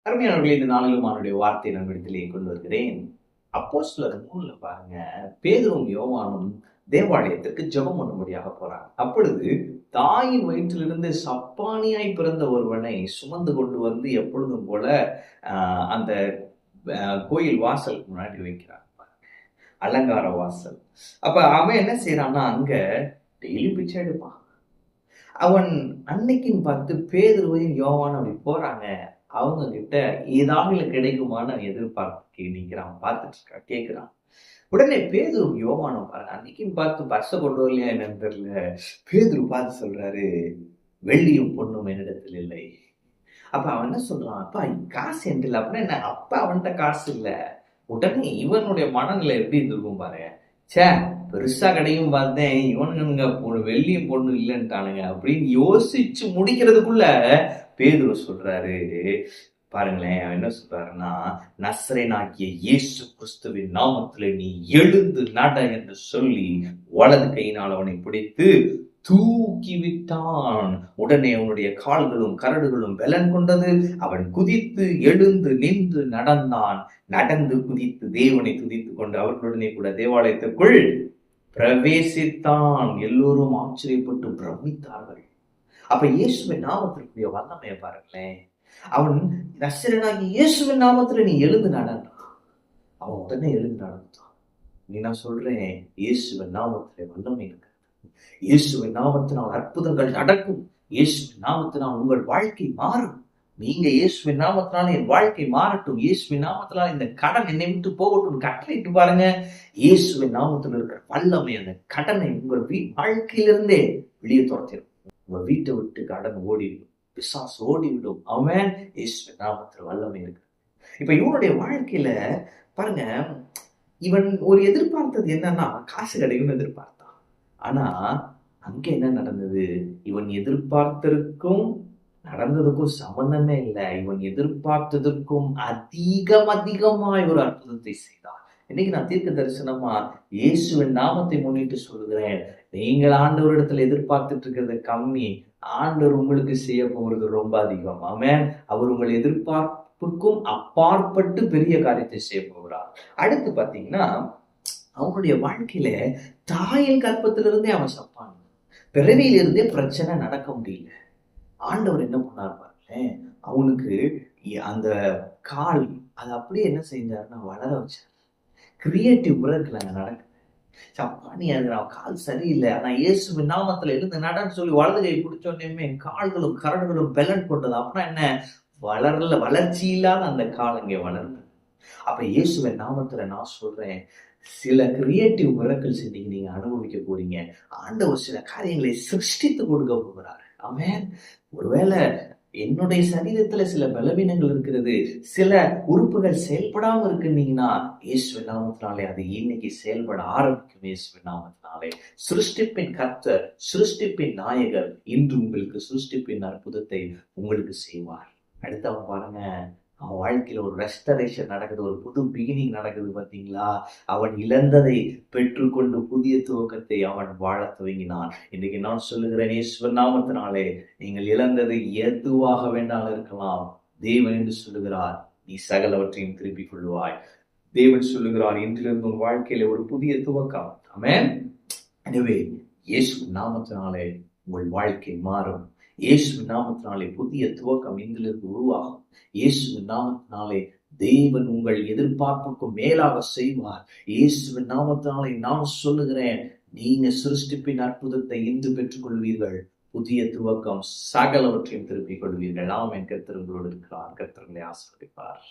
அருமையானவர்களே, இந்த நாளிலும் அவனுடைய வார்த்தையை நம்மிடத்திலே கொண்டு வருகிறேன். அப்போஸ்தலர் 3ல பாருங்க, பேதுரும் யோவானும் தேவாலயத்திற்கு ஜெபம் பண்ணும்படியாக போறாங்க. அப்பொழுது தாயின் வயிற்றிலிருந்து சப்பாணியாய் பிறந்த ஒருவனை சுமந்து கொண்டு வந்து எப்பொழுதும் போல அந்த கோயில் வாசலுக்கு முன்னாடி வைக்கிறாங்க. அலங்கார வாசல். அப்ப அவன் என்ன செய்யறான்னா, அங்க டெய்லி பிச்சை எடுப்பான். அவன் அன்னைக்குன்னு பார்த்து பேதுருவையும் யோவானும் அப்படி போறாங்க. அவங்க கிட்ட ஏதாவது கிடைக்குமான்னு எதிர்பார்த்து நிக்கிறான், பார்த்துட்டு இருக்கா, கேட்கிறான். உடனே பேதுரு யோவானும் பாருங்க, அன்னைக்குன்னு பார்த்து பர்ஸை கொண்டு வரலையா என்னன்னு தெரியல. பேதுரு பார்த்து சொல்றாரு, வெள்ளியும் பொண்ணும் என்னிடத்தில் இல்லை. அப்ப அவன் என்ன சொல்றான், அப்பா காசு என்கிட்ட இல்லை. அப்படின்னா என்ன, அப்பா அவன்கிட்ட காசு இல்லை. உடனே இவனுடைய மனநிலை எப்படி இருந்திருக்கும் பாருங்க. சே, பெருசா கிடைக்கும் பார்த்தேன், இவனுங்க வெள்ளியும் பொண்ணு இல்லைன்ட்டானுங்க அப்படின்னு யோசிச்சு முடிக்கிறதுக்குள்ள பேதுரு சொல்றாரு, பாருங்களேன், அவன் என்ன சொல்றாருன்னா, நசரேயனாகிய இயேசு கிறிஸ்துவின் நாமத்துல நீ எழுந்து நட என்று சொல்லி வலது கையினால் அவனை பிடித்து தூக்கி விட்டான். உடனே அவனுடைய கால்களும் கரடுகளும் பலன் கொண்டது. அவன் குதித்து எழுந்து நின்று நடந்தான். நடந்து குதித்து தேவனை துதித்துக் கொண்டு அவர்களுடனே கூட தேவாலயத்திற்குள் பிரவேசித்தான். எல்லோரும் ஆச்சரியப்பட்டு பிரமித்தார்கள். அப்ப இயேசுவின் நாமத்திற்குரிய வல்லமையை பாருங்களேன். அவன் நசரேயனாகிய இயேசுவின் நாமத்துல நீ எழுந்து நடந்தான். அவன் உடனே எழுந்து நடந்தான். நீ நான் சொல்றேன், இயேசுவின் நாமத்திலே வல்லமை இருக்கு. இயேசுவின் நாமத்தினால் அற்புதங்கள் நடக்கும். இயேசுவின் நாமத்தினால் உங்கள் வாழ்க்கை மாறும். நீங்க இயேசுவின் நாமத்தினால என் வாழ்க்கை மாறட்டும், இயேசுவின் நாமத்தினால இந்த கடன் என்னை விட்டு போகட்டும் கட்டளையிட்டு பாருங்க. இயேசுவின் நாமத்தில் இருக்கிற வல்லமை அந்த கடனை உங்கள் வாழ்க்கையிலிருந்தே வெளியே துரத்திடும். உங்க வீட்டை விட்டு கடன் ஓடிவிடும், பிசாசு ஓடிவிடும். அவன் இயேசுவின் நாமத்தில் வல்லமை இருக்கு. இப்ப இவனுடைய வாழ்க்கையில பாருங்க, இவன் ஒரு எதிர்பார்த்தது என்னன்னா, காசு கிடைக்கும்னு எதிர்பார்த்தான். ஆனா அங்க என்ன நடந்தது, இவன் எதிர்பார்த்ததற்கும் நடந்ததுக்கும் சம்பந்தமே இல்லை. இவன் எதிர்பார்த்ததற்கும் அதிகமாய் ஒரு அற்புதத்தை செய்தான். இன்னைக்கு நான் தீர்க்க தரிசனமா இயேசுவின் நாமத்தை முன்னிட்டு சொல்கிறேன், நீங்கள் ஆண்டவரிடத்துல எதிர்பார்த்துட்டு இருக்கிறது கம்மி, ஆண்டவர் உங்களுக்கு செய்ய போகிறது ரொம்ப அதிகம். ஆமென். அவர் உங்கள் எதிர்பார்ப்புக்கும் அப்பாற்பட்டு பெரிய காரியத்தை செய்ய போகிறார். அடுத்து பாத்தீங்கன்னா, அவனுடைய வாழ்க்கையில தாயின் கற்பத்திலிருந்தே அவன் சப்பான். பிறவியிலிருந்தே பிரச்சனை நடக்க முடியல. ஆண்டவர் என்ன பண்ணார் பாருங்களேன், அவனுக்கு அந்த கால் அது அப்படியே என்ன செஞ்சாருன்னா வளர வச்சார். கிரியேட்டிவ் மிரக்கிள் அங்க நடக்குது. சப்பானியா இருக்கிற கால் சரியில்லை, ஆனா இயேசுவின் நாமத்துல எழுந்து நடன்னு சொல்லி வலது கை பிடிச்சோடனே கால்களும் கரடுகளும் பலன் கொண்டது. அப்படின்னா என்ன, வளர்ச்சி இல்லாத அந்த கால் அங்கே வளர்ந்தது. அப்ப இயேசுவின் நாமத்துல நான் சொல்றேன், சில கிரியேட்டிவ் மிரக்கிள்ஸ் இன்னைக்கு நீங்க அனுபவிக்க போறீங்க. ஆண்டவர் சில காரியங்களை சிருஷ்டித்து கொடுக்க போகிறார். ஆமென். ஒருவேளை என்னுடைய சரீரத்துல சில பலவீனங்கள் இருக்கிறது, சில உறுப்புகள் செயல்படாம இருக்குன்னீங்கன்னா, இயேசுவின் நாமத்தினாலே அது இன்னைக்கு செயல்பட ஆரம்பிக்கும். இயேசுவின் நாமத்தினாலே சிருஷ்டிப்பின் கர்த்தர், சிருஷ்டிப்பின் நாயகர் இன்று உங்களுக்கு சிருஷ்டிப்பின் அற்புதத்தை உங்களுக்கு செய்வார். அடுத்தவன் பாருங்க, அவன் வாழ்க்கையில ஒரு ரெஸ்டரேஷன் நடக்குது, ஒரு புது பிகினிங் நடக்குது. பார்த்தீங்களா, அவன் இழந்ததை பெற்றுக்கொண்டு புதிய துவக்கத்தை அவன் வாழ துவங்கினான். இன்னைக்கு நான் சொல்லுகிறேன், இயேசுவின் நாமத்தினாலே நீங்கள் இழந்தது எதுவாக வேண்டாலும் இருக்கலாம், தேவன் என்று சொல்லுகிறார், நீ சகலவற்றையும் திருப்பிக் கொள்வாய். தேவன் சொல்லுகிறார், இன்றிலிருந்து உன் வாழ்க்கையில ஒரு புதிய துவக்கம். ஆமென். எனவே இயேசுவின் நாமத்தினாலே உங்கள் வாழ்க்கை மாறும். இயேசுவின் நாமத்தினாலே புதிய துவக்கம் இன்றிலிருந்து உருவாகும். இயேசுவின் நாமத்தினாலே தேவன் உங்கள் எதிர்பார்ப்புக்கும் மேலாக செய்வார். இயேசுவின் நாமத்தினாலே நான் சொல்லுகிறேன், நீங்க சிருஷ்டிப்பின் அற்புதத்தை இன்று பெற்றுக் கொள்வீர்கள். புதிய துவக்கம், சகலவற்றையும் திருப்பிக் கொள்வீர்கள். நாம் என் கர்த்தர் உங்களோடு இருக்கிறார். கர்த்தர்களை ஆசீர்வதிப்பார்.